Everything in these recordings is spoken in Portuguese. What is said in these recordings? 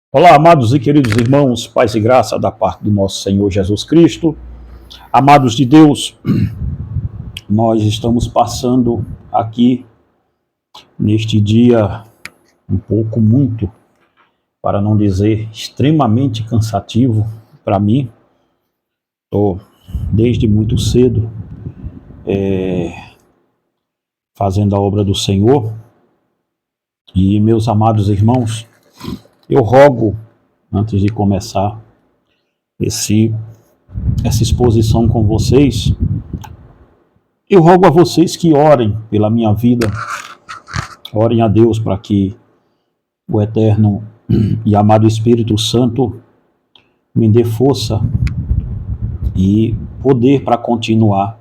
Olá, amados e queridos irmãos, paz e graça da parte do nosso Senhor Jesus Cristo. Amados de Deus, nós estamos passando aqui neste dia um pouco muito, para não dizer extremamente cansativo para mim. Estou desde muito cedo fazendo a obra do Senhor. E meus amados irmãos, eu rogo, antes de começar essa exposição com vocês, eu rogo a vocês que orem pela minha vida, orem a Deus para que o eterno e amado Espírito Santo me dê força e poder para continuar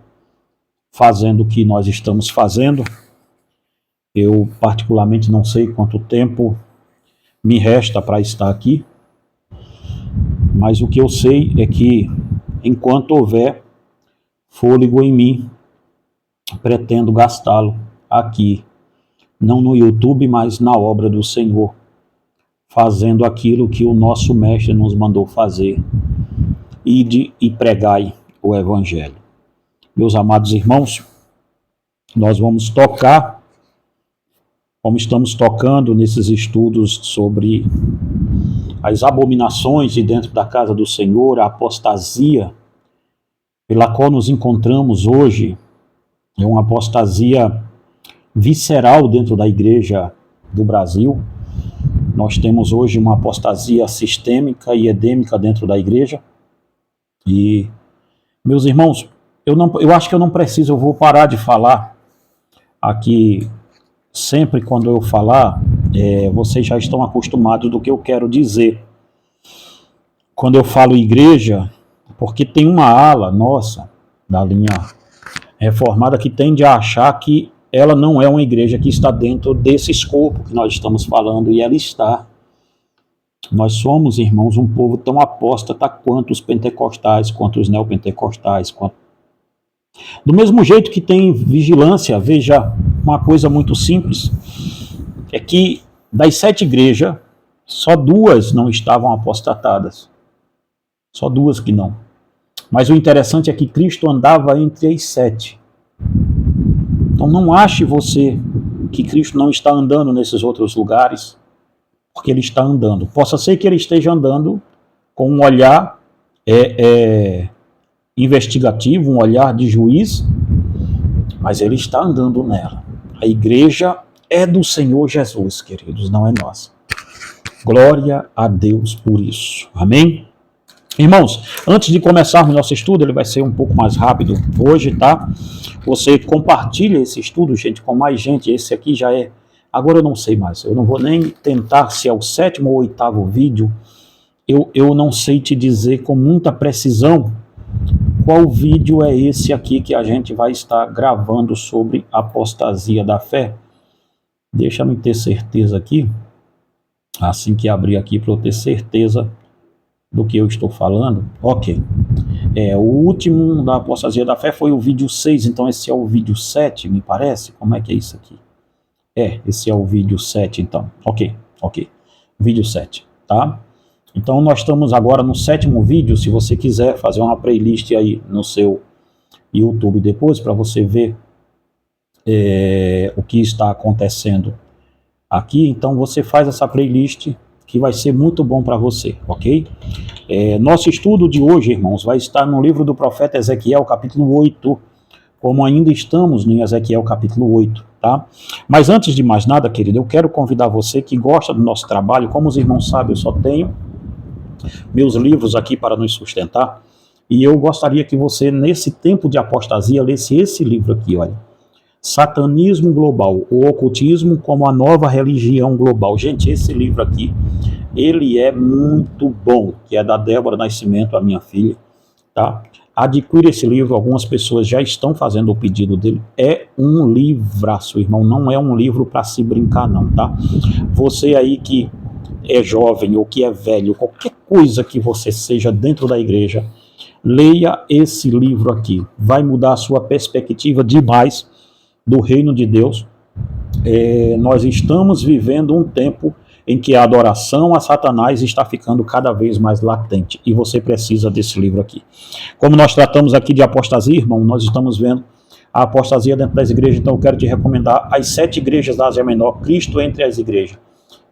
fazendo o que nós estamos fazendo. Eu particularmente não sei quanto tempo me resta para estar aqui, mas o que eu sei é que enquanto houver fôlego em mim, pretendo gastá-lo aqui, não no YouTube, mas na obra do Senhor, fazendo aquilo que o nosso mestre nos mandou fazer, ide e pregai o Evangelho. Meus amados irmãos, nós vamos tocar, como estamos tocando nesses estudos sobre as abominações de dentro da casa do Senhor, a apostasia pela qual nos encontramos hoje, é uma apostasia visceral dentro da igreja do Brasil. Nós temos hoje uma apostasia sistêmica e endêmica dentro da igreja. E, meus irmãos, eu acho que eu não preciso, eu vou parar de falar aqui. Sempre quando eu falar, vocês já estão acostumados do que eu quero dizer. Quando eu falo igreja, porque tem uma ala nossa, da linha reformada, que tende a achar que ela não é uma igreja que está dentro desse escopo que nós estamos falando, e ela está. Nós somos, irmãos, um povo tão apóstata quanto os pentecostais, quanto os neopentecostais. Do mesmo jeito que tem vigilância, veja, uma coisa muito simples, é que das 7 igrejas, só 2 não estavam apostatadas. Só 2 que não. Mas o interessante é que Cristo andava entre as 7. Então não ache você que Cristo não está andando nesses outros lugares, porque ele está andando. Possa ser que ele esteja andando com um olhar investigativo, um olhar de juiz, mas ele está andando nela. A igreja é do Senhor Jesus, queridos, não é nossa. Glória a Deus por isso. Amém? Irmãos, antes de começarmos nosso estudo, ele vai ser um pouco mais rápido hoje, tá? Você compartilha esse estudo, gente, com mais gente. Esse aqui já é... Agora eu não sei mais. Eu não vou nem tentar se é o 7º ou 8º vídeo. Eu não sei te dizer com muita precisão qual vídeo é esse aqui que a gente vai estar gravando sobre apostasia da fé. Deixa-me ter certeza aqui, assim que abrir aqui para eu ter certeza do que eu estou falando. Ok. O último da apostasia da fé foi o vídeo 6, então esse é o vídeo 7, me parece. Como é que é isso aqui? Esse é o vídeo 7, então. Ok. Vídeo 7, tá? Então nós estamos agora no 7º vídeo. Se você quiser fazer uma playlist aí no seu YouTube depois, para você ver o que está acontecendo aqui, então você faz essa playlist que vai ser muito bom para você, ok? Nosso estudo de hoje, irmãos, vai estar no livro do profeta Ezequiel, capítulo 8, como ainda estamos em Ezequiel, capítulo 8, tá? Mas antes de mais nada, querido, eu quero convidar você que gosta do nosso trabalho. Como os irmãos sabem, eu só tenho meus livros aqui para nos sustentar, e eu gostaria que você, nesse tempo de apostasia, lesse esse livro aqui, olha. Satanismo Global, o Ocultismo como a Nova Religião Global. Gente, esse livro aqui, ele é muito bom, que é da Débora Nascimento, a minha filha, tá? Adquira esse livro, algumas pessoas já estão fazendo o pedido dele. É um livraço, irmão, não é um livro para se brincar não, tá? Você aí que é jovem ou que é velho, qualquer coisa que você seja dentro da igreja, leia esse livro aqui. Vai mudar a sua perspectiva demais do reino de Deus. Nós estamos vivendo um tempo em que a adoração a Satanás está ficando cada vez mais latente. E você precisa desse livro aqui. Como nós tratamos aqui de apostasia, irmão, nós estamos vendo a apostasia dentro das igrejas, então eu quero te recomendar as 7 igrejas da Ásia Menor, Cristo entre as igrejas.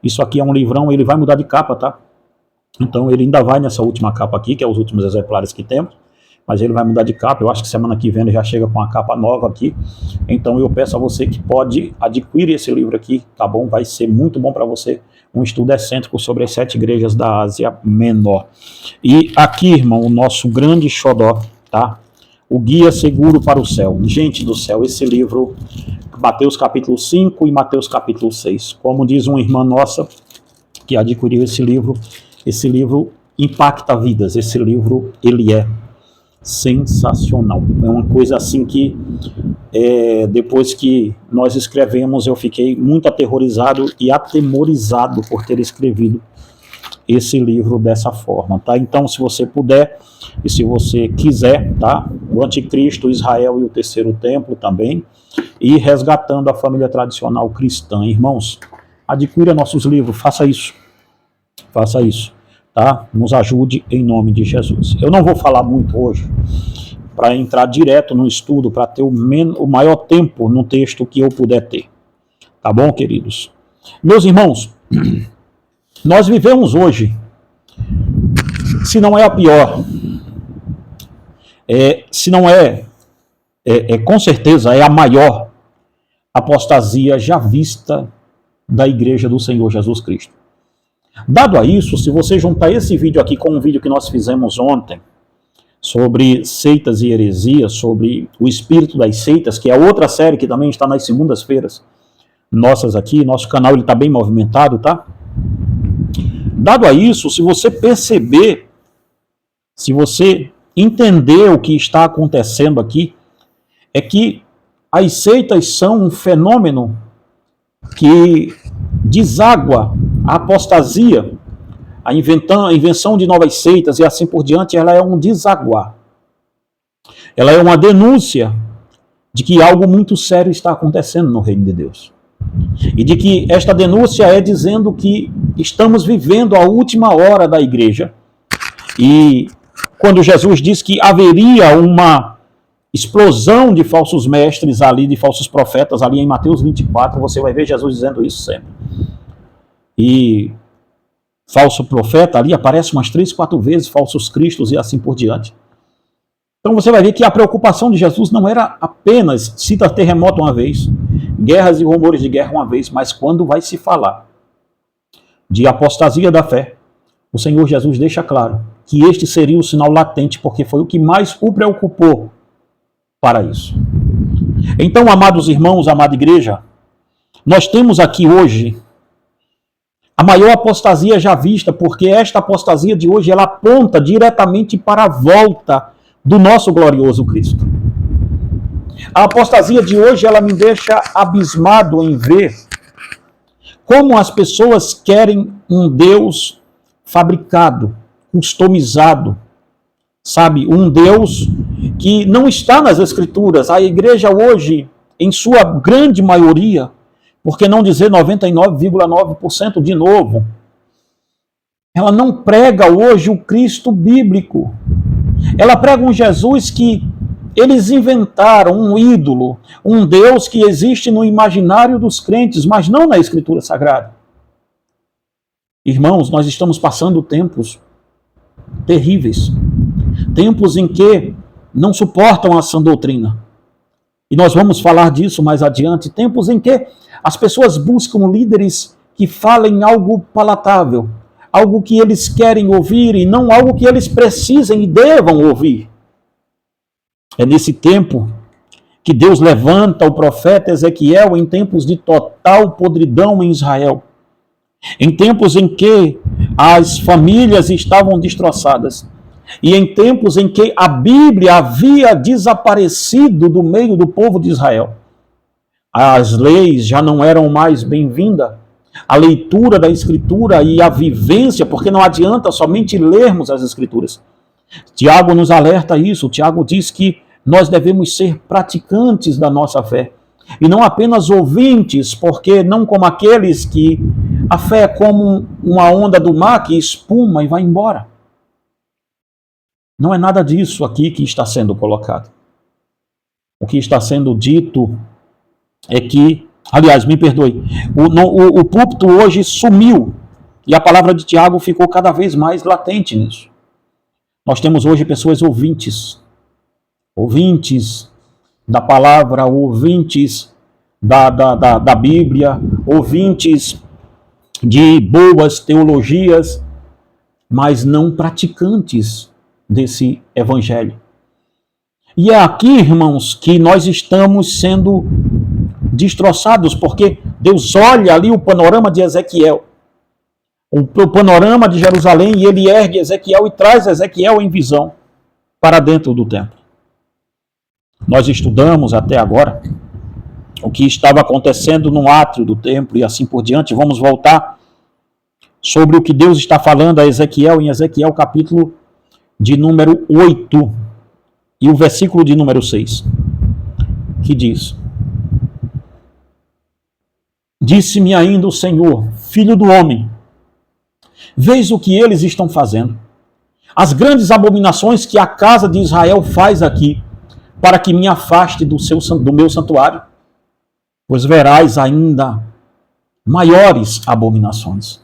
Isso aqui é um livrão, ele vai mudar de capa, tá? Então ele ainda vai nessa última capa aqui, que é os últimos exemplares que temos, mas ele vai mudar de capa. Eu acho que semana que vem ele já chega com uma capa nova aqui. Então eu peço a você que pode adquirir esse livro aqui, tá bom? Vai ser muito bom para você, um estudo excêntrico sobre as 7 igrejas da Ásia Menor. E aqui, irmão, o nosso grande xodó, tá? O Guia Seguro para o Céu. Gente do céu, esse livro, Mateus capítulo 5 e Mateus capítulo 6. Como diz uma irmã nossa que adquiriu esse livro impacta vidas. Esse livro, ele é sensacional. É uma coisa assim que, depois que nós escrevemos, eu fiquei muito aterrorizado e atemorizado por ter escrevido esse livro dessa forma, tá? Então, se você puder e se você quiser, tá? O Anticristo, Israel e o Terceiro Templo também, e Resgatando a Família Tradicional Cristã. Irmãos, adquira nossos livros, faça isso, tá? Nos ajude em nome de Jesus. Eu não vou falar muito hoje, para entrar direto no estudo, para ter o maior tempo no texto que eu puder ter, tá bom, queridos? Meus irmãos, nós vivemos hoje, se não é a pior, se não com certeza é a maior apostasia já vista da Igreja do Senhor Jesus Cristo. Dado a isso, se você juntar esse vídeo aqui com um vídeo que nós fizemos ontem, sobre seitas e heresias, sobre o espírito das seitas, que é outra série que também está nas segundas-feiras nossas aqui, nosso canal ele está bem movimentado, tá? Dado a isso, se você perceber, se você entender o que está acontecendo aqui, é que as seitas são um fenômeno que deságua a apostasia, a invenção de novas seitas e assim por diante. Ela é um desaguar. Ela é uma denúncia de que algo muito sério está acontecendo no reino de Deus. E de que esta denúncia é dizendo que estamos vivendo a última hora da igreja. E quando Jesus diz que haveria uma explosão de falsos mestres ali, de falsos profetas ali em Mateus 24, você vai ver Jesus dizendo isso sempre. E falso profeta ali aparece umas 3, 4 vezes, falsos cristos e assim por diante. Então você vai ver que a preocupação de Jesus não era apenas, cita terremoto uma vez, guerras e rumores de guerra uma vez, mas quando vai se falar de apostasia da fé, o Senhor Jesus deixa claro que este seria o sinal latente, porque foi o que mais o preocupou para isso. Então, amados irmãos, amada igreja, nós temos aqui hoje a maior apostasia já vista, porque esta apostasia de hoje ela aponta diretamente para a volta do nosso glorioso Cristo. A apostasia de hoje ela me deixa abismado em ver como as pessoas querem um Deus fabricado, customizado, sabe? Um Deus que não está nas Escrituras. A igreja hoje, em sua grande maioria, por que não dizer 99,9% de novo, ela não prega hoje o Cristo bíblico. Ela prega um Jesus que eles inventaram, um ídolo, um Deus que existe no imaginário dos crentes, mas não na Escritura Sagrada. Irmãos, nós estamos passando tempos terríveis, tempos em que não suportam a sã doutrina. E nós vamos falar disso mais adiante, tempos em que as pessoas buscam líderes que falem algo palatável, algo que eles querem ouvir e não algo que eles precisem e devam ouvir. É nesse tempo que Deus levanta o profeta Ezequiel em tempos de total podridão em Israel. Em tempos em que as famílias estavam destroçadas. E em tempos em que a Bíblia havia desaparecido do meio do povo de Israel. As leis já não eram mais bem-vindas. A leitura da Escritura e a vivência, porque não adianta somente lermos as Escrituras. Tiago nos alerta isso. Tiago diz que nós devemos ser praticantes da nossa fé. E não apenas ouvintes, porque não como aqueles que A fé é como uma onda do mar que espuma e vai embora. Não é nada disso aqui que está sendo colocado. O que está sendo dito é que, aliás, me perdoe, o púlpito hoje sumiu e a palavra de Tiago ficou cada vez mais latente nisso. Nós temos hoje pessoas ouvintes da palavra, ouvintes da Bíblia, ouvintes de boas teologias, mas não praticantes desse evangelho. E é aqui, irmãos, que nós estamos sendo destroçados, porque Deus olha ali o panorama de Ezequiel, o panorama de Jerusalém, e ele ergue Ezequiel e traz Ezequiel em visão para dentro do templo. Nós estudamos até agora o que estava acontecendo no átrio do templo e assim por diante. Vamos voltar sobre o que Deus está falando a Ezequiel em Ezequiel capítulo de número 8 e o versículo de número 6, que diz: Disse-me ainda o Senhor, filho do homem, vês o que eles estão fazendo, as grandes abominações que a casa de Israel faz aqui, para que me afaste do meu santuário, pois verás ainda maiores abominações.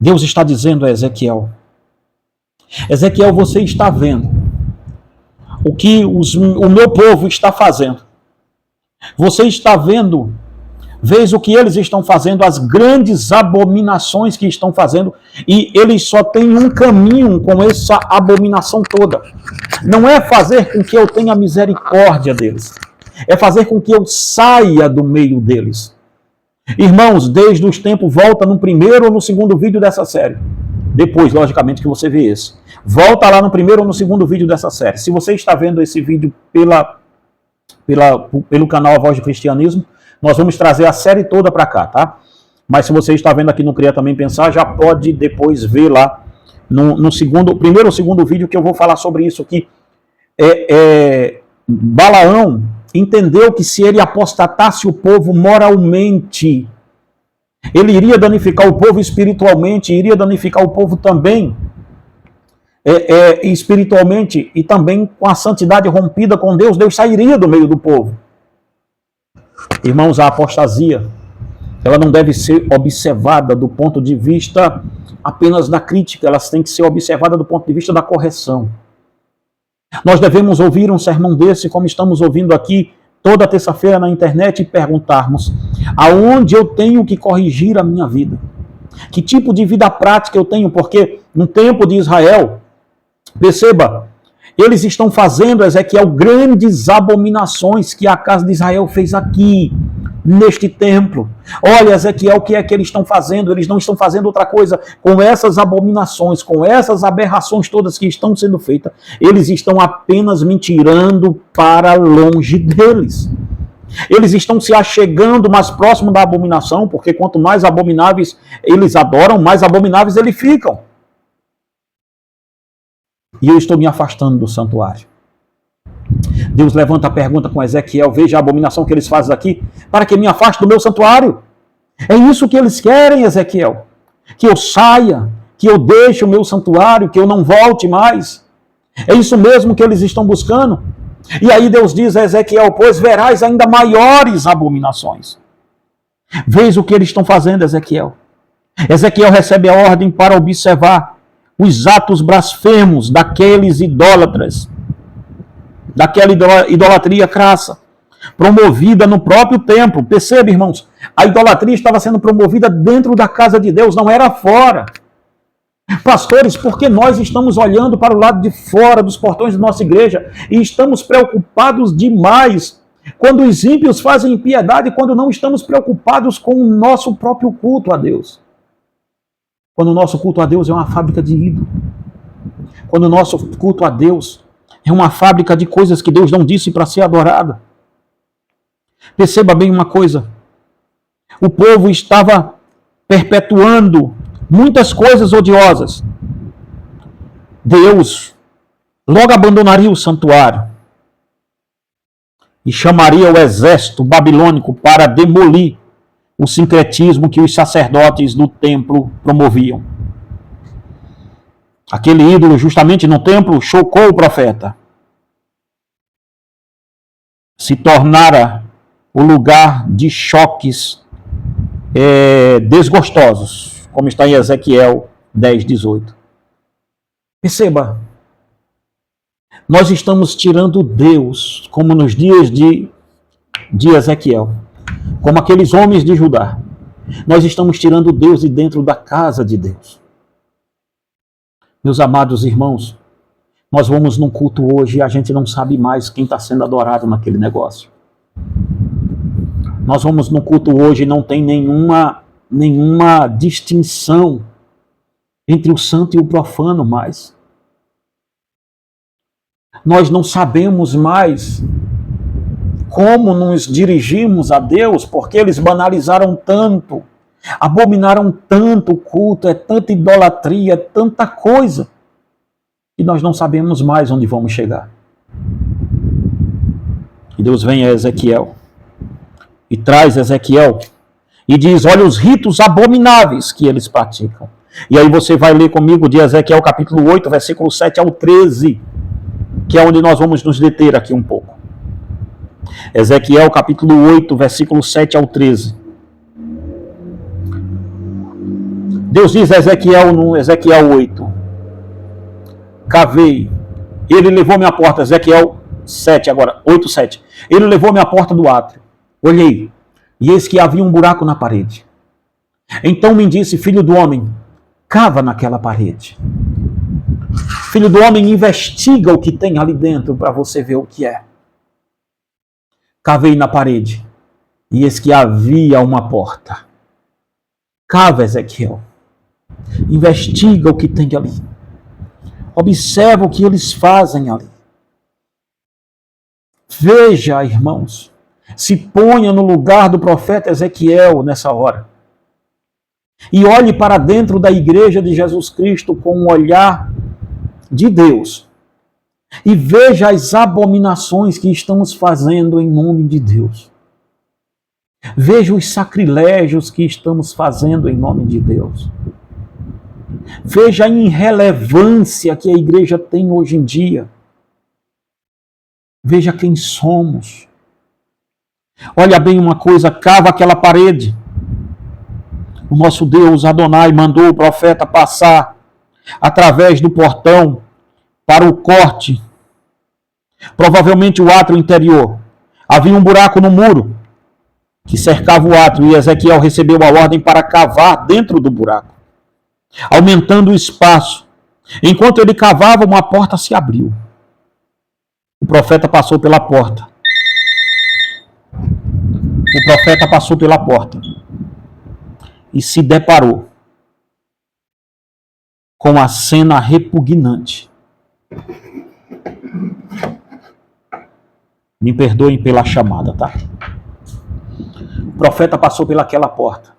Deus está dizendo a Ezequiel: Ezequiel, você está vendo o que o meu povo está fazendo. Você está vendo, vês o que eles estão fazendo, as grandes abominações que estão fazendo, e eles só têm um caminho com essa abominação toda. Não é fazer com que eu tenha misericórdia deles, é fazer com que eu saia do meio deles. Irmãos, desde os tempos, volta no primeiro ou no segundo vídeo dessa série. Depois, logicamente, que você vê esse. Volta lá no primeiro ou no segundo vídeo dessa série. Se você está vendo esse vídeo pelo canal A Voz do Cristianismo, nós vamos trazer a série toda para cá, tá? Mas se você está vendo aqui no Cria Também Pensar, já pode depois ver lá no primeiro ou segundo vídeo que eu vou falar sobre isso aqui. Balaão entendeu que se ele apostatasse o povo moralmente, ele iria danificar o povo espiritualmente, iria danificar o povo também espiritualmente, e também com a santidade rompida com Deus, Deus sairia do meio do povo. Irmãos, a apostasia, ela não deve ser observada do ponto de vista apenas da crítica, ela tem que ser observada do ponto de vista da correção. Nós devemos ouvir um sermão desse, como estamos ouvindo aqui toda terça-feira na internet, e perguntarmos: aonde eu tenho que corrigir a minha vida? Que tipo de vida prática eu tenho? Porque no tempo de Israel, perceba, eles estão fazendo, Ezequiel, grandes abominações que a casa de Israel fez aqui, neste templo. Olha, Ezequiel, o que é que eles estão fazendo? Eles não estão fazendo outra coisa. Com essas abominações, com essas aberrações todas que estão sendo feitas, eles estão apenas me tirando para longe deles. Eles estão se achegando mais próximo da abominação, porque quanto mais abomináveis eles adoram, mais abomináveis eles ficam. E eu estou me afastando do santuário. Deus levanta a pergunta com Ezequiel: veja a abominação que eles fazem aqui, para que me afaste do meu santuário. É isso que eles querem, Ezequiel. Que eu saia, que eu deixe o meu santuário, que eu não volte mais. É isso mesmo que eles estão buscando. E aí Deus diz a Ezequiel: pois verás ainda maiores abominações. Vês o que eles estão fazendo, Ezequiel. Ezequiel recebe a ordem para observar os atos blasfemos daqueles idólatras, daquela idolatria crassa, promovida no próprio templo. Perceba, irmãos, a idolatria estava sendo promovida dentro da casa de Deus, não era fora. Pastores, porque nós estamos olhando para o lado de fora dos portões da nossa igreja e estamos preocupados demais quando os ímpios fazem impiedade, quando não estamos preocupados com o nosso próprio culto a Deus. Quando o nosso culto a Deus é uma fábrica de ídolo. Quando o nosso culto a Deus é uma fábrica de coisas que Deus não disse para ser adorada. Perceba bem uma coisa. O povo estava perpetuando muitas coisas odiosas. Deus logo abandonaria o santuário e chamaria o exército babilônico para demolir o sincretismo que os sacerdotes do templo promoviam. Aquele ídolo justamente no templo chocou o profeta. Se tornara o lugar de choques desgostosos, como está em Ezequiel 10:18. Perceba, nós estamos tirando Deus, como nos dias de Ezequiel, como aqueles homens de Judá. Nós estamos tirando Deus de dentro da casa de Deus. Meus amados irmãos, nós vamos num culto hoje e a gente não sabe mais quem está sendo adorado naquele negócio. Nós vamos no culto hoje e não tem nenhuma distinção entre o santo e o profano mais. Nós não sabemos mais como nos dirigimos a Deus, porque eles banalizaram tanto, abominaram tanto o culto, é tanta idolatria, é tanta coisa, e nós não sabemos mais onde vamos chegar. E Deus vem a Ezequiel e traz Ezequiel e diz: olha os ritos abomináveis que eles praticam. E aí você vai ler comigo de Ezequiel capítulo 8, versículo 7 ao 13, que é onde nós vamos nos deter aqui um pouco. Ezequiel capítulo 8, versículo 7 ao 13. Deus diz a Ezequiel no Ezequiel 8: cavei, ele levou-me à porta, Ezequiel 7 agora, 8, 7. Ele levou-me à porta do átrio. Olhei, e eis que havia um buraco na parede. Então me disse: filho do homem, cava naquela parede. Filho do homem, investiga o que tem ali dentro para você ver o que é. Cavei na parede, e eis que havia uma porta. Cava, Ezequiel. Investiga o que tem ali. Observa o que eles fazem ali. Veja, irmãos, se ponha no lugar do profeta Ezequiel nessa hora. E olhe para dentro da igreja de Jesus Cristo com um olhar de Deus. E veja as abominações que estamos fazendo em nome de Deus. Veja os sacrilégios que estamos fazendo em nome de Deus. Veja a irrelevância que a igreja tem hoje em dia. Veja quem somos. Olha bem uma coisa, cava aquela parede. O nosso Deus, Adonai, mandou o profeta passar através do portão para o corte, provavelmente o átrio interior. Havia um buraco no muro que cercava o átrio e Ezequiel recebeu a ordem para cavar dentro do buraco, aumentando o espaço. Enquanto ele cavava, uma porta se abriu. O profeta passou pela porta. O profeta passou pela porta e se deparou com a cena repugnante. Me perdoem pela chamada, tá? O profeta passou pelaquela porta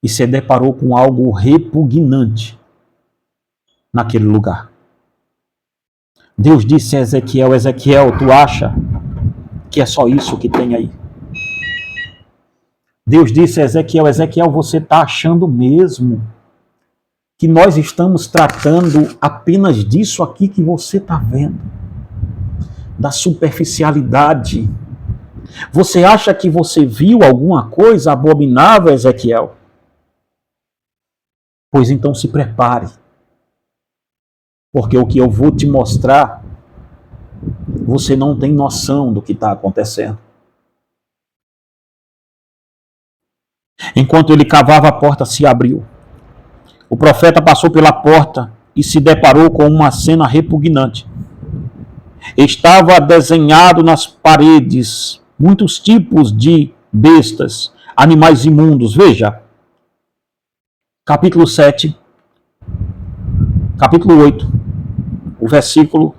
e se deparou com algo repugnante naquele lugar. Deus disse a Ezequiel: Ezequiel, tu acha que é só isso que tem aí? Deus disse a Ezequiel: Ezequiel, você está achando mesmo que nós estamos tratando apenas disso aqui que você está vendo? Da superficialidade. Você acha que você viu alguma coisa abominável, Ezequiel? Pois então se prepare. Porque o que eu vou te mostrar, você não tem noção do que está acontecendo. Enquanto ele cavava, a porta se abriu. O profeta passou pela porta e se deparou com uma cena repugnante. Estava desenhado nas paredes muitos tipos de bestas, animais imundos. Veja, capítulo 7, capítulo 8, o versículo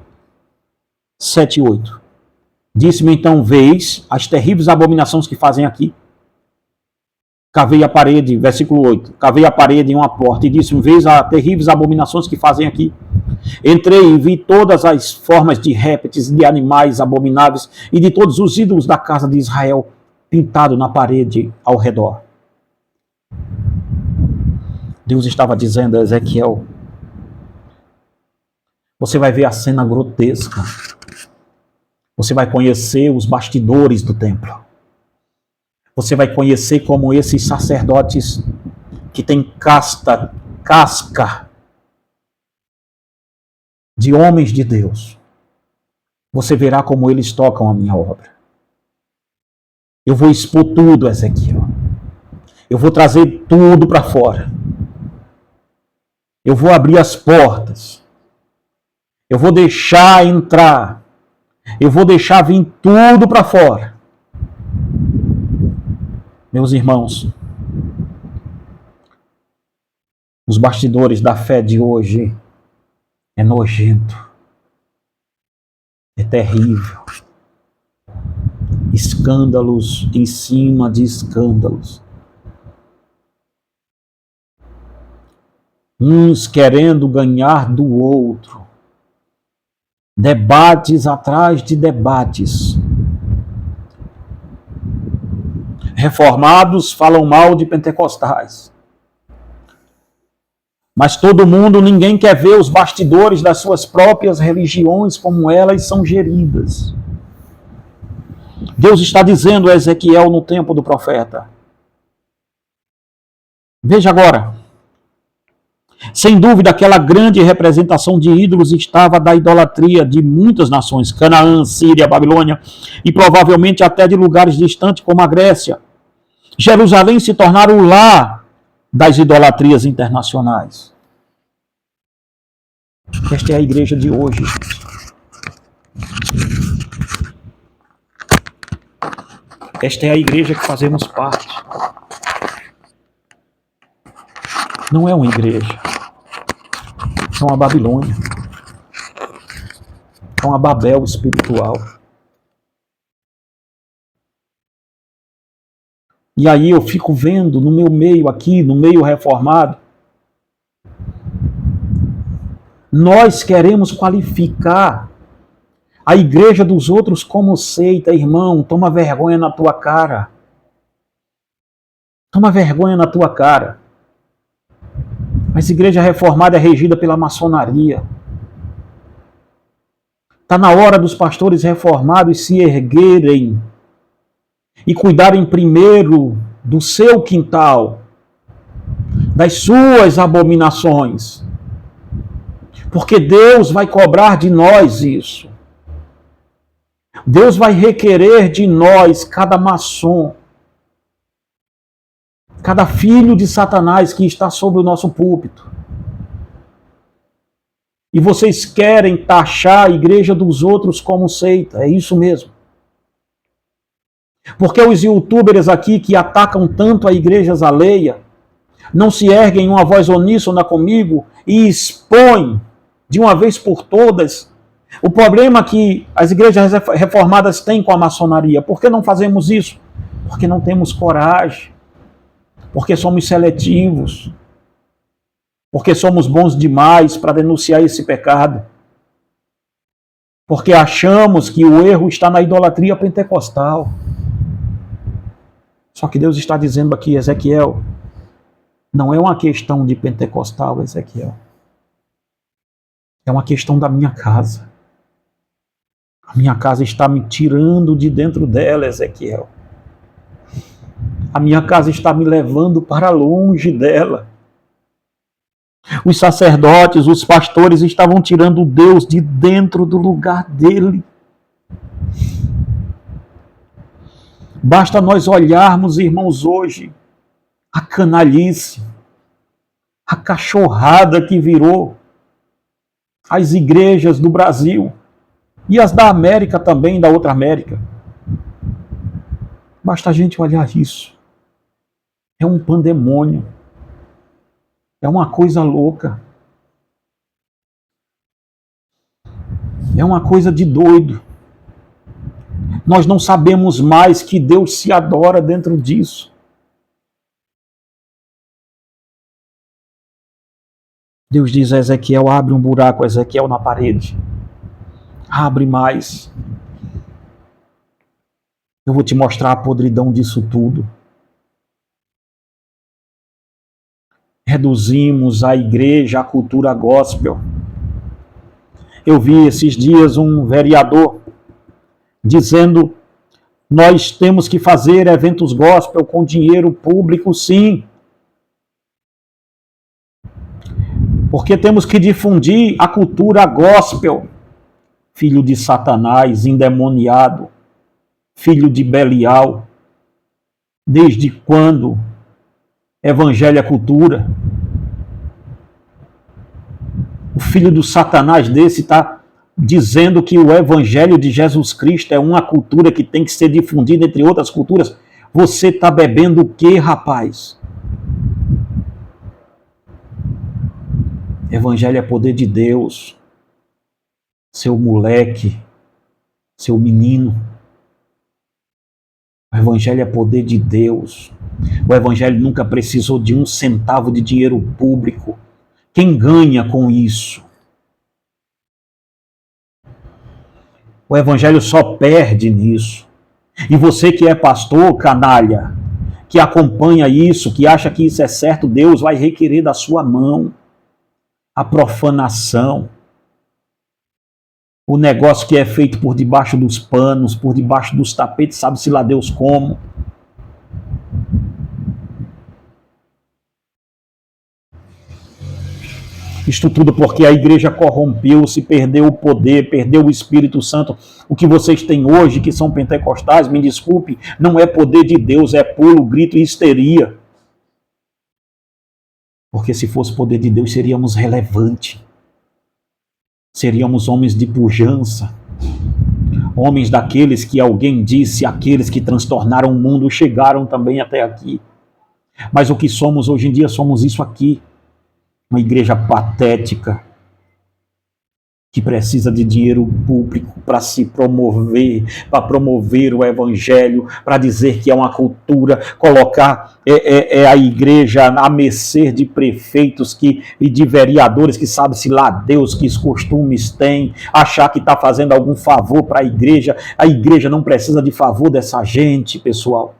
7 e 8. Disse-me então: vês as terríveis abominações que fazem aqui? Cavei a parede, versículo 8, cavei a parede em uma porta e disse-me: vês as terríveis abominações que fazem aqui? Entrei e vi todas as formas de répteis, de animais abomináveis e de todos os ídolos da casa de Israel. pintado na parede ao redor. Deus estava dizendo a Ezequiel: você vai ver a cena grotesca. Você vai conhecer os bastidores do templo. Você vai conhecer como esses sacerdotes que têm casca de homens de Deus. Você verá como eles tocam a minha obra. Eu vou expor tudo, Ezequiel. Eu vou trazer tudo para fora. Eu vou abrir as portas. Eu vou deixar entrar. Eu vou deixar vir tudo para fora. Meus irmãos, os bastidores da fé de hoje é nojento. É terrível. Escândalos em cima de escândalos. Uns querendo ganhar do outro. Debates atrás de debates. Reformados falam mal de pentecostais. Mas todo mundo, ninguém quer ver os bastidores das suas próprias religiões, como elas são geridas. Deus está dizendo a Ezequiel no tempo do profeta. Veja agora. Sem dúvida, aquela grande representação de ídolos estava da idolatria de muitas nações, Canaã, Síria, Babilônia, e provavelmente até de lugares distantes como a Grécia. Jerusalém se tornara o lar das idolatrias internacionais. Esta é a igreja de hoje. Esta é a igreja que fazemos parte. Não é uma igreja. É uma Babilônia. É uma Babel espiritual. E aí eu fico vendo no meu meio aqui, no meio reformado, nós queremos qualificar a igreja dos outros como seita. Irmão, toma vergonha na tua cara. Toma vergonha na tua cara. Mas a igreja reformada é regida pela maçonaria. Está na hora dos pastores reformados se erguerem e cuidarem primeiro do seu quintal, das suas abominações. Porque Deus vai cobrar de nós isso. Deus vai requerer de nós, cada maçom, cada filho de Satanás que está sobre o nosso púlpito. E vocês querem taxar a igreja dos outros como seita, é isso mesmo. Porque os youtubers aqui que atacam tanto a igrejas alheias, não se erguem em uma voz uníssona comigo e expõem de uma vez por todas o problema que as igrejas reformadas têm com a maçonaria. Por que não fazemos isso? Porque não temos coragem. Porque somos seletivos. Porque somos bons demais para denunciar esse pecado. Porque achamos que o erro está na idolatria pentecostal. Só que Deus está dizendo aqui, Ezequiel, não é uma questão de pentecostal, Ezequiel. É uma questão da minha casa. A minha casa está me tirando de dentro dela, Ezequiel. A minha casa está me levando para longe dela. Os sacerdotes, os pastores estavam tirando Deus de dentro do lugar dele. Basta nós olharmos, irmãos, hoje, a canalice, a cachorrada que virou as igrejas do Brasil e as da América também, da outra América. Basta a gente olhar isso. É um pandemônio. É uma coisa louca. É uma coisa de doido. Nós não sabemos mais que Deus se adora dentro disso. Deus diz a Ezequiel, abre um buraco, Ezequiel, na parede. Abre mais. Eu vou te mostrar a podridão disso tudo. Reduzimos a igreja à cultura gospel. Eu vi esses dias um vereador dizendo: nós temos que fazer eventos gospel com dinheiro público, sim. Porque temos que difundir a cultura gospel. Filho de Satanás, endemoniado, filho de Belial. Desde quando evangelho é cultura? O filho do Satanás desse está dizendo que o evangelho de Jesus Cristo é uma cultura que tem que ser difundida entre outras culturas. Você está bebendo o quê, rapaz? Evangelho é poder de Deus. Seu moleque, seu menino. O evangelho é poder de Deus. O evangelho nunca precisou de um centavo de dinheiro público. Quem ganha com isso? O evangelho só perde nisso. E você que é pastor, canalha, que acompanha isso, que acha que isso é certo, Deus vai requerer da sua mão a profanação. O negócio que é feito por debaixo dos panos, por debaixo dos tapetes, sabe-se lá Deus como. Isto tudo porque a igreja corrompeu-se, perdeu o poder, perdeu o Espírito Santo. O que vocês têm hoje, que são pentecostais, me desculpe, não é poder de Deus, é pulo, grito e histeria. Porque se fosse poder de Deus, seríamos relevantes. Seríamos homens de pujança. Homens daqueles que alguém disse, aqueles que transtornaram o mundo, chegaram também até aqui. Mas o que somos hoje em dia, somos isso aqui. Uma igreja patética, que precisa de dinheiro público para se promover, para promover o evangelho, para dizer que é uma cultura, colocar a igreja à mercê de prefeitos e de vereadores que sabe-se lá Deus que costumes tem, achar que está fazendo algum favor para a igreja não precisa de favor dessa gente, pessoal.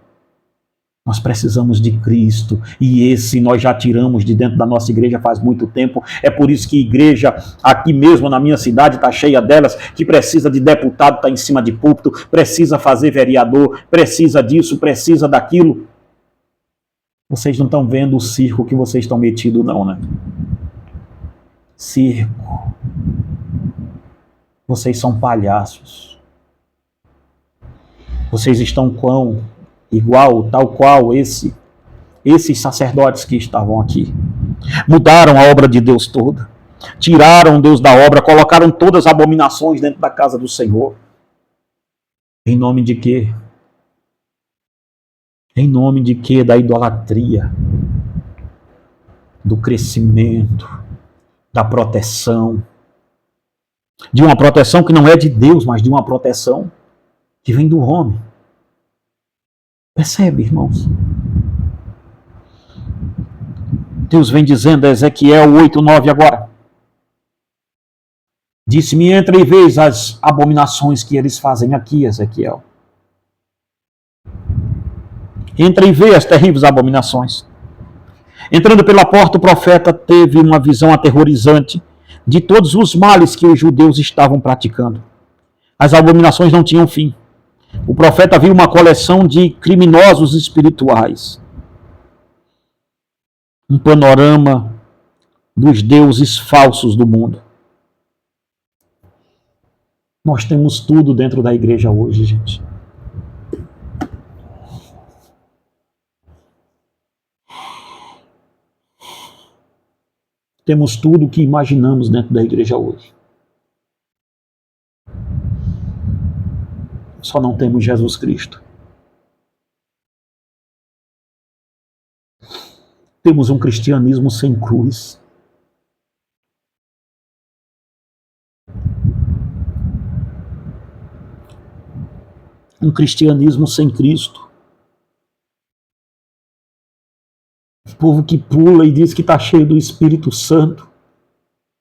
Nós precisamos de Cristo, e esse nós já tiramos de dentro da nossa igreja faz muito tempo. É por isso que a igreja, aqui mesmo na minha cidade, está cheia delas, que precisa de deputado, está em cima de púlpito, precisa fazer vereador, precisa disso, precisa daquilo. Vocês não estão vendo o circo que vocês estão metidos não, né? Circo. Vocês são palhaços. Vocês estão tal qual esses sacerdotes que estavam aqui. Mudaram a obra de Deus toda. Tiraram Deus da obra, colocaram todas as abominações dentro da casa do Senhor. Em nome de quê? Em nome de quê? Da idolatria, do crescimento, da proteção. De uma proteção que não é de Deus, mas de uma proteção que vem do homem. Percebe, irmãos? Deus vem dizendo a Ezequiel 8:9 agora. Disse-me, entra e vês as abominações que eles fazem aqui, Ezequiel. Entra e vê as terríveis abominações. Entrando pela porta, o profeta teve uma visão aterrorizante de todos os males que os judeus estavam praticando. As abominações não tinham fim. O profeta viu uma coleção de criminosos espirituais. Um panorama dos deuses falsos do mundo. Nós temos tudo dentro da igreja hoje, gente. Temos tudo o que imaginamos dentro da igreja hoje. Só não temos Jesus Cristo. Temos um cristianismo sem cruz. Um cristianismo sem Cristo. O povo que pula e diz que está cheio do Espírito Santo,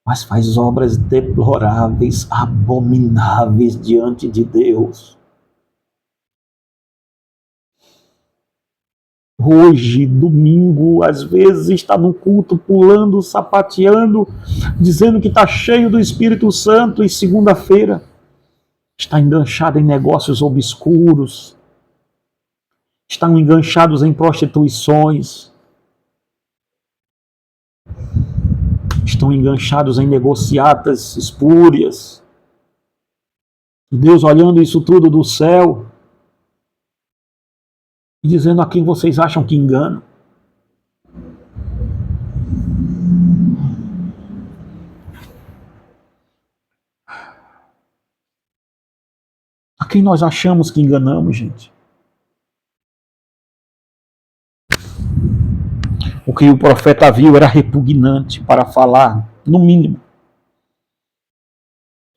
mas faz obras deploráveis, abomináveis diante de Deus. hoje, domingo, às vezes está no culto pulando, sapateando, dizendo que está cheio do Espírito Santo, e segunda-feira está enganchado em negócios obscuros, estão enganchados em prostituições, estão enganchados em negociatas espúrias. E Deus olhando isso tudo do céu e dizendo: a quem vocês acham que enganam? A quem nós achamos que enganamos, gente? O que o profeta viu era repugnante para falar, no mínimo.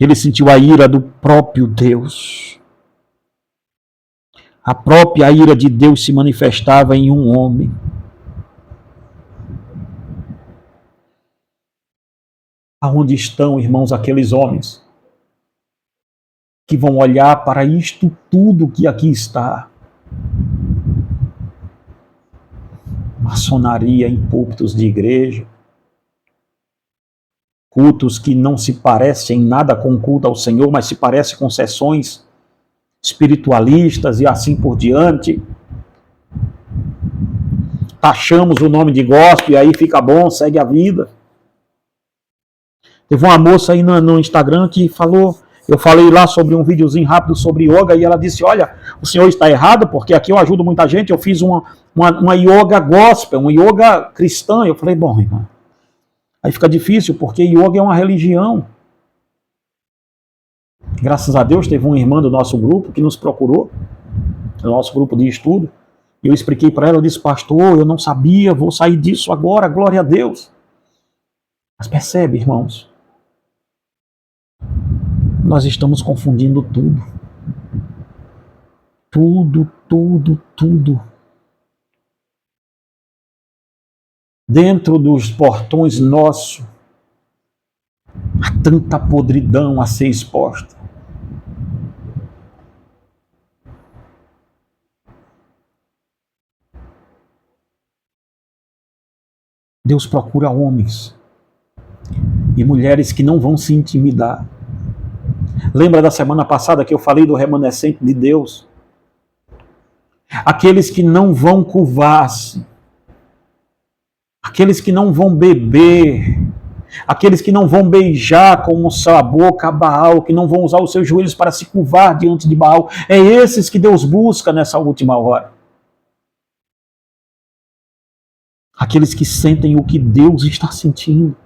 Ele sentiu a ira do próprio Deus. A própria ira de Deus se manifestava em um homem. Aonde estão, irmãos, aqueles homens que vão olhar para isto tudo que aqui está? Maçonaria em púlpitos de igreja, cultos que não se parecem em nada com o culto ao Senhor, mas se parecem com sessões espiritualistas e assim por diante. Taxamos o nome de gospel e aí fica bom, segue a vida. Teve uma moça aí no Instagram que falou, eu falei lá sobre um videozinho rápido sobre yoga, e ela disse: olha, o senhor está errado, porque aqui eu ajudo muita gente, eu fiz uma yoga gospel, uma yoga cristã. Eu falei: bom, irmão, aí fica difícil, porque yoga é uma religião. Graças a Deus teve uma irmã do nosso grupo que nos procurou, do nosso grupo de estudo, e eu expliquei para ela, eu disse: pastor, eu não sabia, vou sair disso agora, glória a Deus. Mas percebe, irmãos, nós estamos confundindo tudo. Tudo. Dentro dos portões nossos, há tanta podridão a ser exposta. Deus procura homens e mulheres que não vão se intimidar. Lembra da semana passada que eu falei do remanescente de Deus? Aqueles que não vão curvar-se, aqueles que não vão beber, aqueles que não vão beijar com sua boca a Baal, que não vão usar os seus joelhos para se curvar diante de Baal. É esses que Deus busca nessa última hora. Aqueles que sentem o que Deus está sentindo.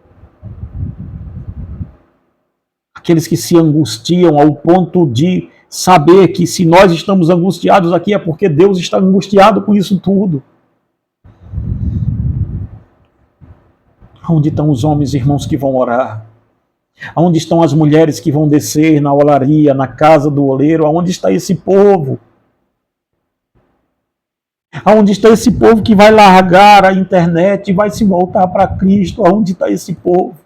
Aqueles que se angustiam ao ponto de saber que se nós estamos angustiados aqui é porque Deus está angustiado com isso tudo. Onde estão os homens, irmãos, que vão orar? Onde estão as mulheres que vão descer na olaria, na casa do oleiro? Aonde está esse povo? Aonde está esse povo que vai largar a internet e vai se voltar para Cristo? Aonde está esse povo?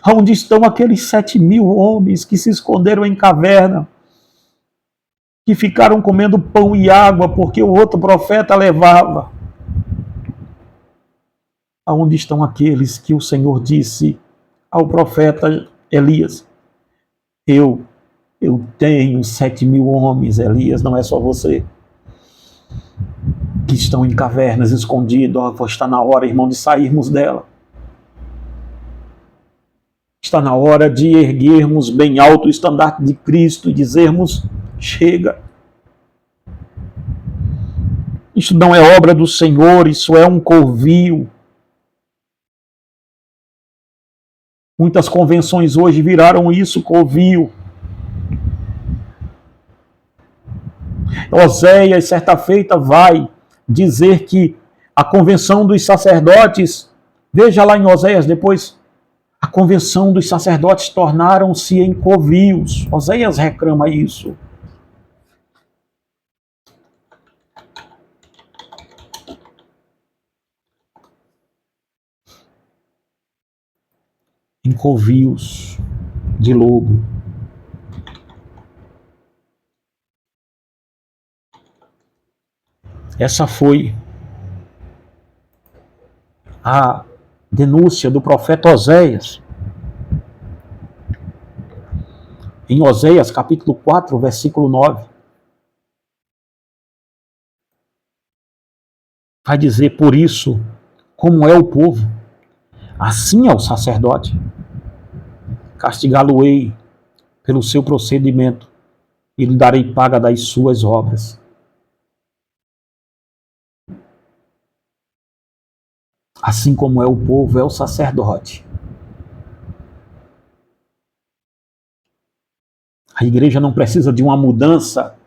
Aonde estão aqueles 7.000 homens que se esconderam em caverna, que ficaram comendo pão e água porque o outro profeta levava? Aonde estão aqueles que o Senhor disse ao profeta Elias: eu tenho 7.000 homens, Elias, não é só você, que estão em cavernas escondidos. Está na hora, irmão, de sairmos dela. Está na hora de erguermos bem alto o estandarte de Cristo e dizermos: chega. Isso não é obra do Senhor, isso é um covil. Muitas convenções hoje viraram isso, covil. Oséias, certa feita, vai dizer que a convenção dos sacerdotes, veja lá em Oséias depois, a convenção dos sacerdotes tornaram-se em covios. Oséias reclama isso. Em covios de lobo. Essa foi a denúncia do profeta Oséias. Em Oséias, capítulo 4, versículo 9. Vai dizer: por isso, como é o povo, assim é o sacerdote. Castigá-lo-ei pelo seu procedimento e lhe darei paga das suas obras. Assim como é o povo, é o sacerdote. A igreja não precisa de uma mudança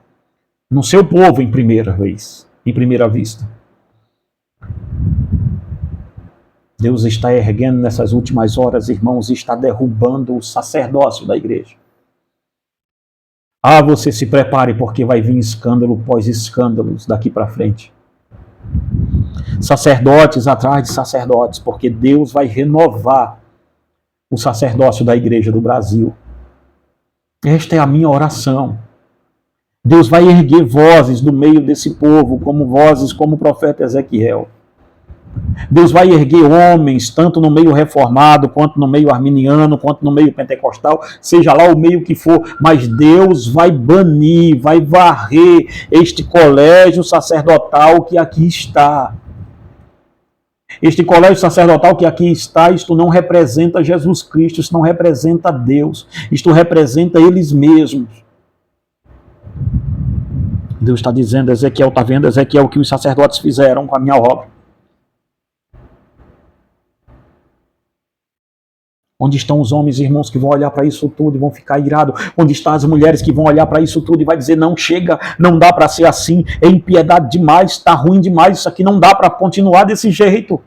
no seu povo em primeira vista. Deus está erguendo nessas últimas horas, irmãos, e está derrubando o sacerdócio da igreja. Você se prepare, porque vai vir escândalo pós escândalos daqui para frente. Sacerdotes atrás de sacerdotes, porque Deus vai renovar o sacerdócio da igreja do Brasil. Esta é a minha oração. Deus vai erguer vozes do meio desse povo, como vozes como o profeta Ezequiel. Deus vai erguer homens, tanto no meio reformado, quanto no meio arminiano, quanto no meio pentecostal, seja lá o meio que for, mas Deus vai banir, vai varrer este colégio sacerdotal que aqui está. Este colégio sacerdotal que aqui está, isto não representa Jesus Cristo, isto não representa Deus, isto representa eles mesmos. Deus está dizendo: Ezequiel, está vendo, Ezequiel, o que os sacerdotes fizeram com a minha obra? Onde estão os homens, irmãos, que vão olhar para isso tudo e vão ficar irados? Onde estão as mulheres que vão olhar para isso tudo e vai dizer: não chega, não dá para ser assim, é impiedade demais, está ruim demais, isso aqui não dá para continuar desse jeito.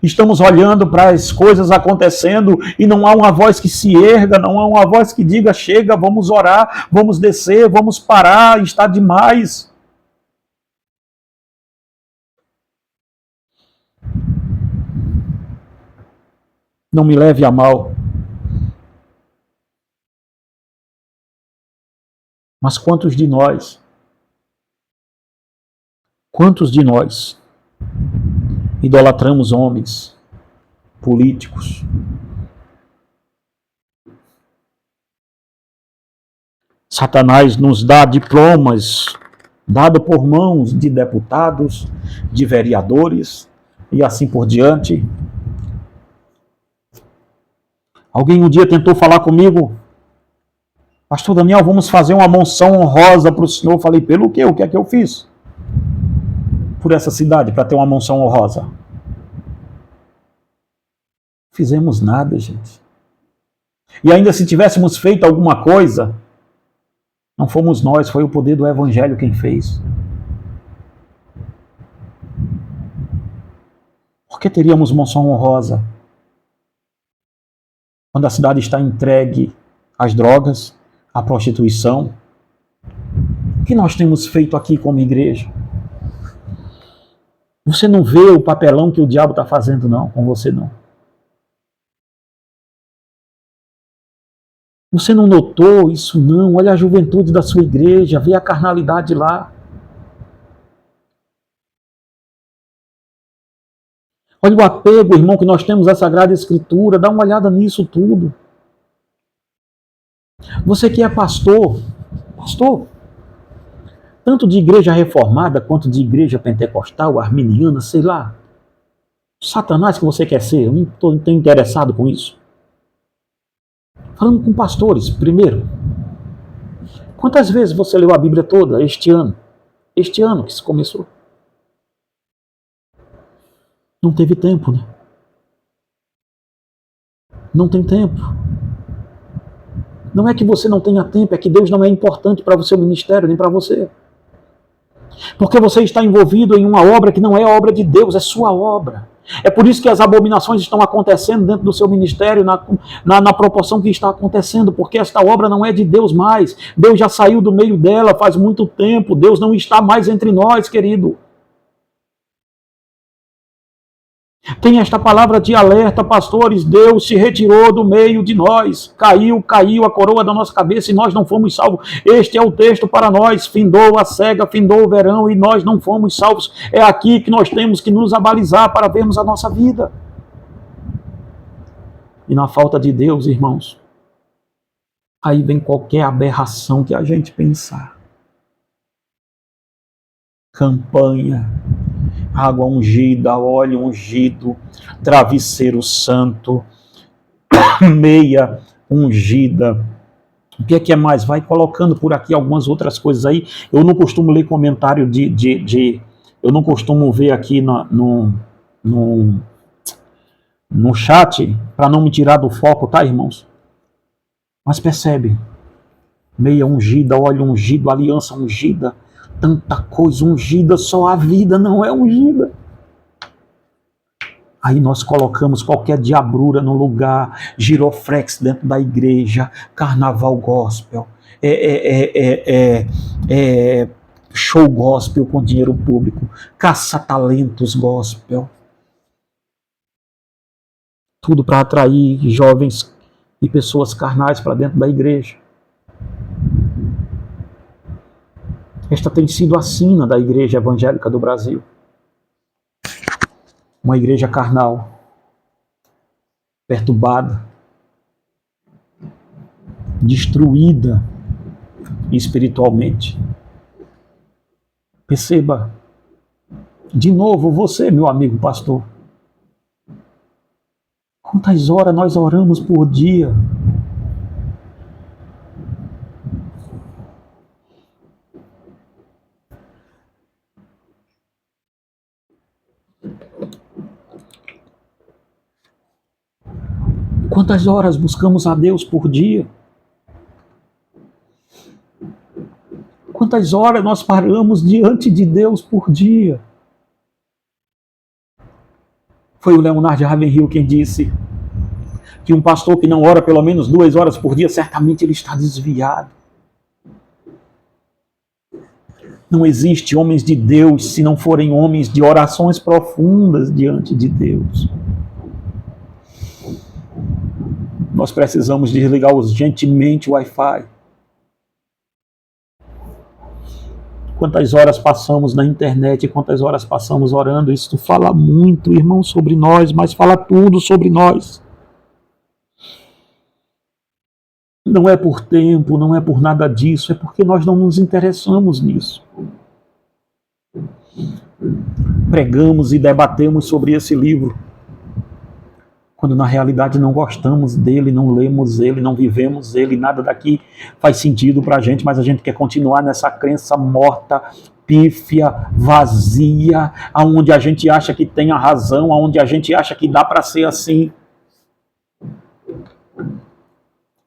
Estamos olhando para as coisas acontecendo e não há uma voz que se erga, não há uma voz que diga: chega, vamos orar, vamos descer, vamos parar, está demais. Não me leve a mal. Mas quantos de nós idolatramos homens, políticos? Satanás nos dá diplomas, dado por mãos de deputados, de vereadores e assim por diante. Alguém um dia tentou falar comigo: pastor Daniel, vamos fazer uma mansão honrosa para o senhor. Eu falei: pelo quê? O que é que eu fiz por essa cidade para ter uma mansão honrosa? Não fizemos nada, gente. E ainda se tivéssemos feito alguma coisa, não fomos nós, foi o poder do evangelho quem fez. Por que teríamos mansão honrosa quando a cidade está entregue às drogas, à prostituição? O que nós temos feito aqui como igreja? Você não vê o papelão que o diabo está fazendo, não, com você, não. Você não notou isso, não? Olha a juventude da sua igreja, vê a carnalidade lá. Olha o apego, irmão, que nós temos à Sagrada Escritura. Dá uma olhada nisso tudo. Você que é pastor, tanto de igreja reformada, quanto de igreja pentecostal, arminiana, sei lá. Satanás que você quer ser, eu não estou interessado com isso. Falando com pastores, primeiro. Quantas vezes você leu a Bíblia toda este ano? Este ano que se começou. Não teve tempo, né? Não tem tempo. Não é que você não tenha tempo, é que Deus não é importante para o seu ministério, nem para você. Porque você está envolvido em uma obra que não é a obra de Deus, é sua obra. É por isso que as abominações estão acontecendo dentro do seu ministério, na proporção que está acontecendo, porque esta obra não é de Deus mais. Deus já saiu do meio dela faz muito tempo. Deus não está mais entre nós, querido. Tem esta palavra de alerta, pastores, Deus se retirou do meio de nós, caiu a coroa da nossa cabeça e nós não fomos salvos. Este é o texto para nós, findou a cega, findou o verão e nós não fomos salvos. É aqui que nós temos que nos abalizar para vermos a nossa vida. E na falta de Deus, irmãos, aí vem qualquer aberração que a gente pensar. Campanha, água ungida, óleo ungido, travesseiro santo, meia ungida. O que é mais? Vai colocando por aqui algumas outras coisas aí. Eu não costumo ler comentário eu não costumo ver aqui no chat, para não me tirar do foco, tá, irmãos? Mas percebe, meia ungida, óleo ungido, aliança ungida, tanta coisa ungida, só a vida não é ungida. Aí nós colocamos qualquer diabrura no lugar, giroflex dentro da igreja, carnaval gospel, show gospel com dinheiro público, caça-talentos gospel. Tudo para atrair jovens e pessoas carnais para dentro da igreja. Esta tem sido a sina da igreja evangélica do Brasil. Uma igreja carnal, perturbada, destruída espiritualmente. Perceba, de novo, você, meu amigo pastor, quantas horas nós oramos por dia? Quantas horas buscamos a Deus por dia? Quantas horas nós paramos diante de Deus por dia? Foi o Leonard Ravenhill quem disse que um pastor que não ora pelo menos 2 horas por dia, certamente ele está desviado. Não existe homens de Deus se não forem homens de orações profundas diante de Deus. Nós precisamos desligar urgentemente o Wi-Fi. Quantas horas passamos na internet, quantas horas passamos orando, isso fala muito, irmão, sobre nós, mas fala tudo sobre nós. Não é por tempo, não é por nada disso, é porque nós não nos interessamos nisso. Pregamos e debatemos sobre esse livro, quando na realidade não gostamos dele, não lemos ele, não vivemos ele, nada daqui faz sentido para a gente, mas a gente quer continuar nessa crença morta, pífia, vazia, aonde a gente acha que tem a razão, aonde a gente acha que dá para ser assim.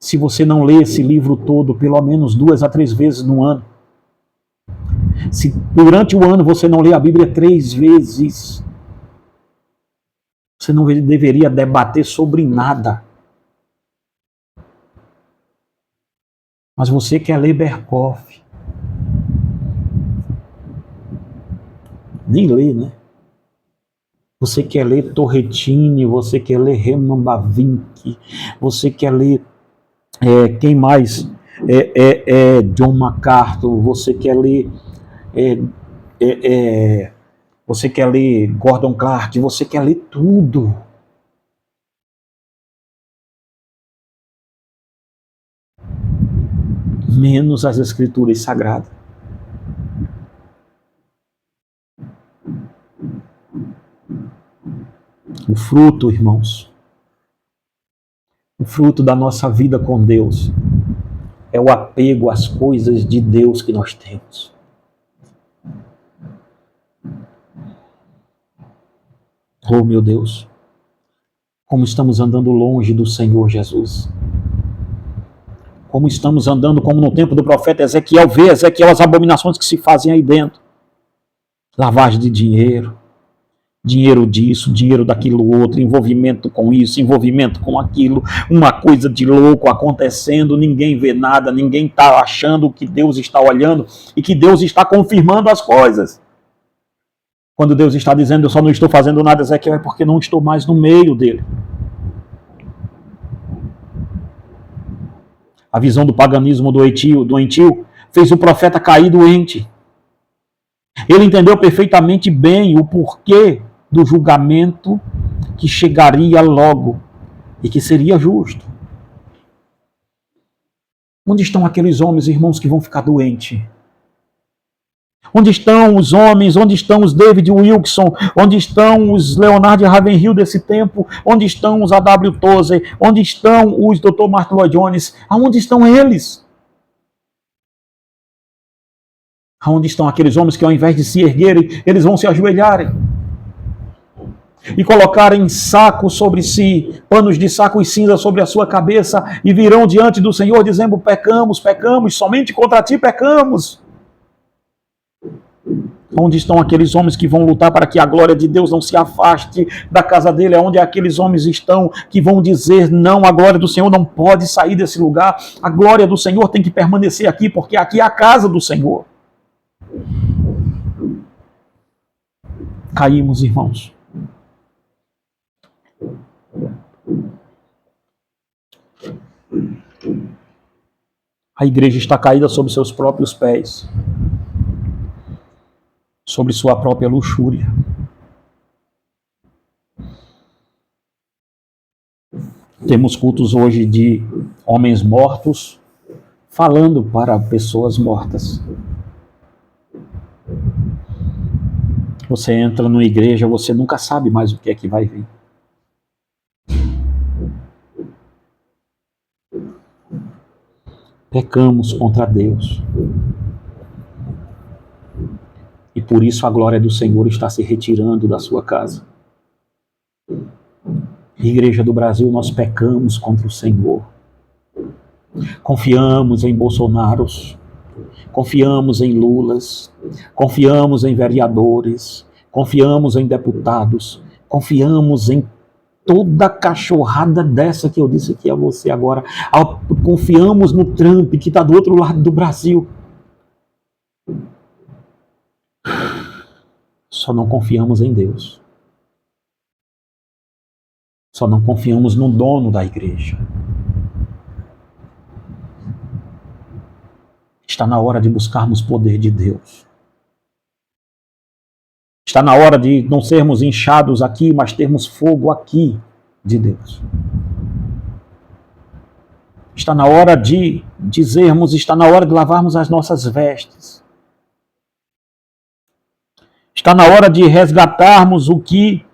Se você não lê esse livro todo, pelo menos 2 a 3 vezes no ano, se durante o ano você não lê a Bíblia 3 vezes, você não deveria debater sobre nada. Mas você quer ler Berkoff. Nem lê, né? Você quer ler Torretini, você quer ler Herman Bavinck, você quer ler quem mais? John MacArthur, você quer ler você quer ler Gordon Clark, você quer ler tudo. Menos as Escrituras Sagradas. O fruto, irmãos, o fruto da nossa vida com Deus é o apego às coisas de Deus que nós temos. Oh, meu Deus, como estamos andando longe do Senhor Jesus. Como estamos andando, como no tempo do profeta Ezequiel, vê Ezequiel as abominações que se fazem aí dentro. Lavagem de dinheiro, dinheiro disso, dinheiro daquilo outro, envolvimento com isso, envolvimento com aquilo, uma coisa de louco acontecendo, ninguém vê nada, ninguém está achando que Deus está olhando e que Deus está confirmando as coisas. Quando Deus está dizendo, eu só não estou fazendo nada, Ezequiel, é porque não estou mais no meio dele. A visão do paganismo doentio fez o profeta cair doente. Ele entendeu perfeitamente bem o porquê do julgamento que chegaria logo e que seria justo. Onde estão aqueles homens, irmãos, que vão ficar doentes? Onde estão os homens? Onde estão os David Wilson? Onde estão os Leonard Ravenhill desse tempo? Onde estão os A.W. Tozer? Onde estão os Dr. Martin Lloyd Jones? Aonde estão eles? Aonde estão aqueles homens que, ao invés de se erguerem, eles vão se ajoelharem e colocarem saco sobre si, panos de saco e cinza sobre a sua cabeça, e virão diante do Senhor dizendo, pecamos, pecamos, somente contra ti pecamos. Onde estão aqueles homens que vão lutar para que a glória de Deus não se afaste da casa dele? Onde aqueles homens estão que vão dizer, não, a glória do Senhor não pode sair desse lugar, a glória do Senhor tem que permanecer aqui, porque aqui é a casa do Senhor. Caímos, irmãos. A igreja está caída sobre seus próprios pés, sobre sua própria luxúria. Temos cultos hoje de homens mortos falando para pessoas mortas. Você entra numa igreja, você nunca sabe mais o que é que vai vir. Pecamos contra Deus. E por isso a glória do Senhor está se retirando da sua casa. Igreja do Brasil, nós pecamos contra o Senhor. Confiamos em Bolsonaros, confiamos em Lulas, confiamos em vereadores, confiamos em deputados, confiamos em toda a cachorrada dessa que eu disse aqui a você agora. Confiamos no Trump, que está do outro lado do Brasil. Só não confiamos em Deus. Só não confiamos no dono da igreja. Está na hora de buscarmos poder de Deus. Está na hora de não sermos inchados aqui, mas termos fogo aqui de Deus. Está na hora de dizermos, está na hora de lavarmos as nossas vestes. Está na hora de resgatarmos o que,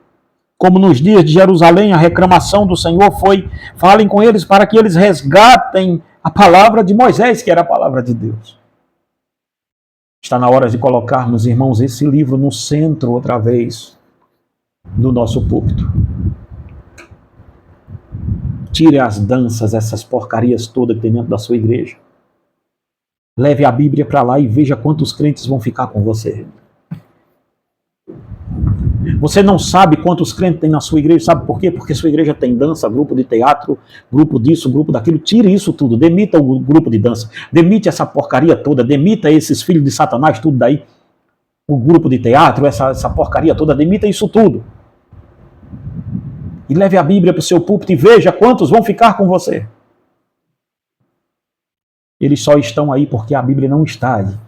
como nos dias de Jerusalém, a reclamação do Senhor foi, falem com eles para que eles resgatem a palavra de Moisés, que era a palavra de Deus. Está na hora de colocarmos, irmãos, esse livro no centro, outra vez, do nosso púlpito. Tire as danças, essas porcarias todas que tem dentro da sua igreja. Leve a Bíblia para lá e veja quantos crentes vão ficar com você. Você não sabe quantos crentes tem na sua igreja, sabe por quê? Porque sua igreja tem dança, grupo de teatro, grupo disso, grupo daquilo. Tire isso tudo, demita o grupo de dança, demite essa porcaria toda, demita esses filhos de Satanás, tudo daí. O grupo de teatro, essa porcaria toda, demita isso tudo. E leve a Bíblia para o seu púlpito e veja quantos vão ficar com você. Eles só estão aí porque a Bíblia não está aí.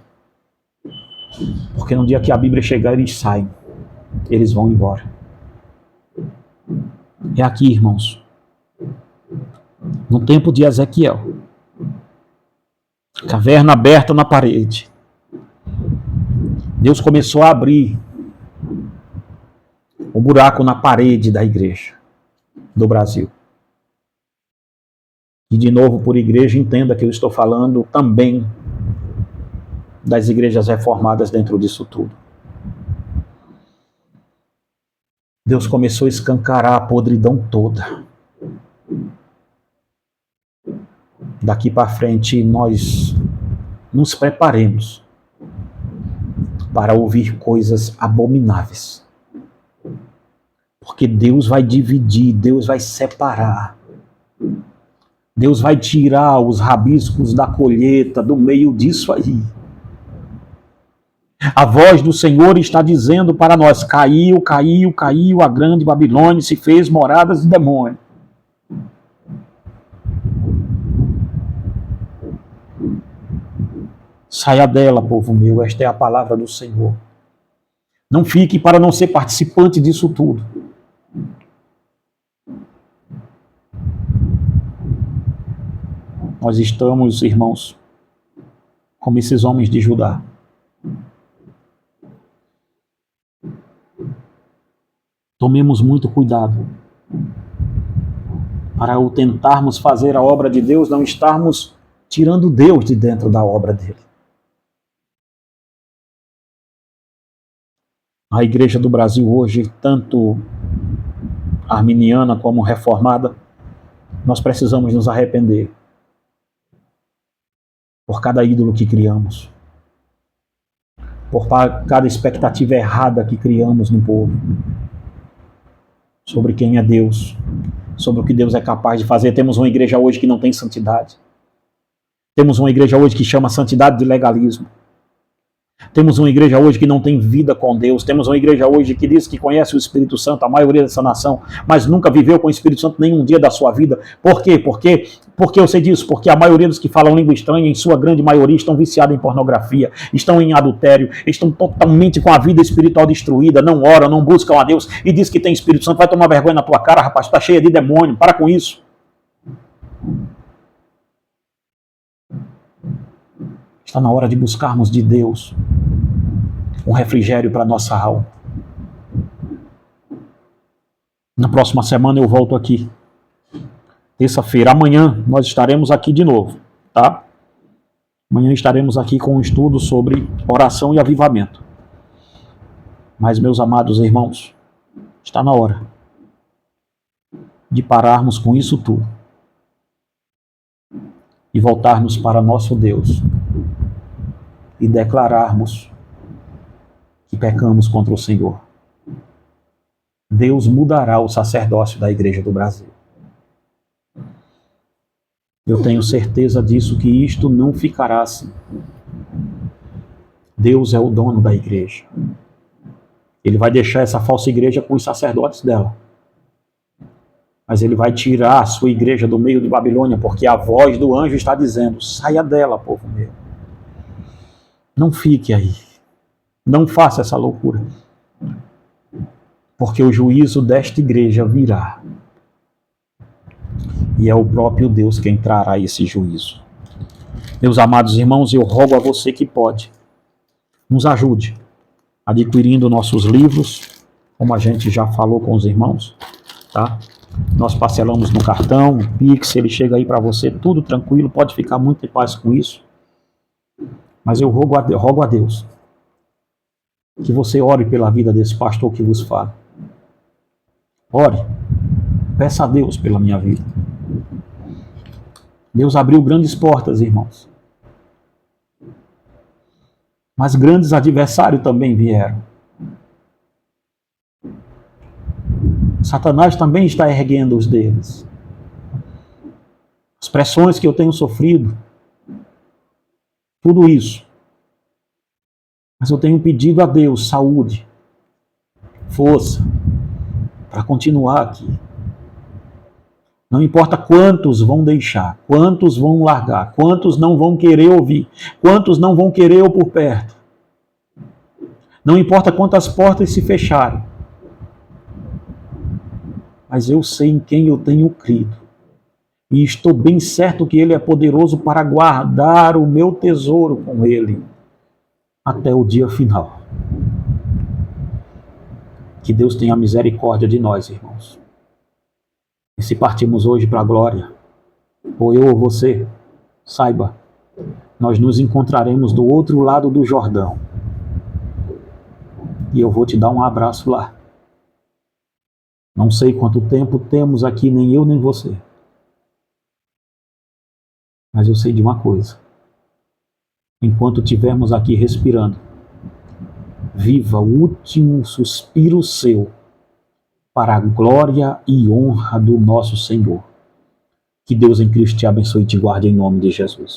Porque no dia que a Bíblia chegar, eles saem. Eles vão embora. É aqui, irmãos. No tempo de Ezequiel. Caverna aberta na parede. Deus começou a abrir um buraco na parede da igreja do Brasil. E de novo, por igreja, entenda que eu estou falando também das igrejas reformadas dentro disso tudo. Deus começou a escancarar a podridão toda. Daqui para frente, nós nos preparemos para ouvir coisas abomináveis. Porque Deus vai dividir, Deus vai separar. Deus vai tirar os rabiscos da colheita do meio disso aí. A voz do Senhor está dizendo para nós: caiu, caiu, caiu a grande Babilônia, se fez moradas de demônio. Saia dela, povo meu, esta é a palavra do Senhor. Não fique para não ser participante disso tudo. Nós estamos, irmãos, como esses homens de Judá. Tomemos muito cuidado para ao tentarmos fazer a obra de Deus, não estarmos tirando Deus de dentro da obra dele. A igreja do Brasil hoje, tanto arminiana como reformada, nós precisamos nos arrepender por cada ídolo que criamos, por cada expectativa errada que criamos no povo, sobre quem é Deus, sobre o que Deus é capaz de fazer. Temos uma igreja hoje que não tem santidade. Temos uma igreja hoje que chama santidade de legalismo. Temos uma igreja hoje que não tem vida com Deus. Temos uma igreja hoje que diz que conhece o Espírito Santo, a maioria dessa nação, mas nunca viveu com o Espírito Santo nenhum dia da sua vida. Por quê? Porque eu sei disso? Porque a maioria dos que falam língua estranha, em sua grande maioria, estão viciados em pornografia, estão em adultério, estão totalmente com a vida espiritual destruída, não oram, não buscam a Deus e diz que tem Espírito Santo. Vai tomar vergonha na tua cara, rapaz, está cheia de demônio, para com isso. Está na hora de buscarmos de Deus um refrigério para a nossa alma. Na próxima semana eu volto aqui. Terça-feira. Amanhã nós estaremos aqui de novo, tá? Amanhã estaremos aqui com um estudo sobre oração e avivamento. Mas, meus amados irmãos, está na hora de pararmos com isso tudo e voltarmos para nosso Deus e declararmos que pecamos contra o Senhor. Deus mudará o sacerdócio da Igreja do Brasil. Eu tenho certeza disso, que isto não ficará assim. Deus é o dono da igreja. Ele vai deixar essa falsa igreja com os sacerdotes dela. Mas ele vai tirar a sua igreja do meio de Babilônia, porque a voz do anjo está dizendo: saia dela, povo meu. Não fique aí. Não faça essa loucura. Porque o juízo desta igreja virá. E é o próprio Deus quem trará esse juízo. Meus amados irmãos, eu rogo a você que pode, nos ajude adquirindo nossos livros, como a gente já falou com os irmãos, tá? Nós parcelamos no cartão, Pix, ele chega aí para você, tudo tranquilo, pode ficar muito em paz com isso. Mas eu rogo a Deus que você ore pela vida desse pastor que vos fala. Ore, peça a Deus pela minha vida. Deus abriu grandes portas, irmãos. Mas grandes adversários também vieram. Satanás também está erguendo os deles. As pressões que eu tenho sofrido, tudo isso. Mas eu tenho pedido a Deus saúde, força, para continuar aqui. Não importa quantos vão deixar, quantos vão largar, quantos não vão querer ouvir, quantos não vão querer eu por perto. Não importa quantas portas se fecharem. Mas eu sei em quem eu tenho crido. E estou bem certo que Ele é poderoso para guardar o meu tesouro com Ele até o dia final. Que Deus tenha misericórdia de nós, irmãos. E se partimos hoje para a glória, ou eu ou você, saiba, nós nos encontraremos do outro lado do Jordão. E eu vou te dar um abraço lá. Não sei quanto tempo temos aqui, nem eu nem você. Mas eu sei de uma coisa. Enquanto estivermos aqui respirando, viva o último suspiro seu para a glória e honra do nosso Senhor. Que Deus em Cristo te abençoe e te guarde em nome de Jesus.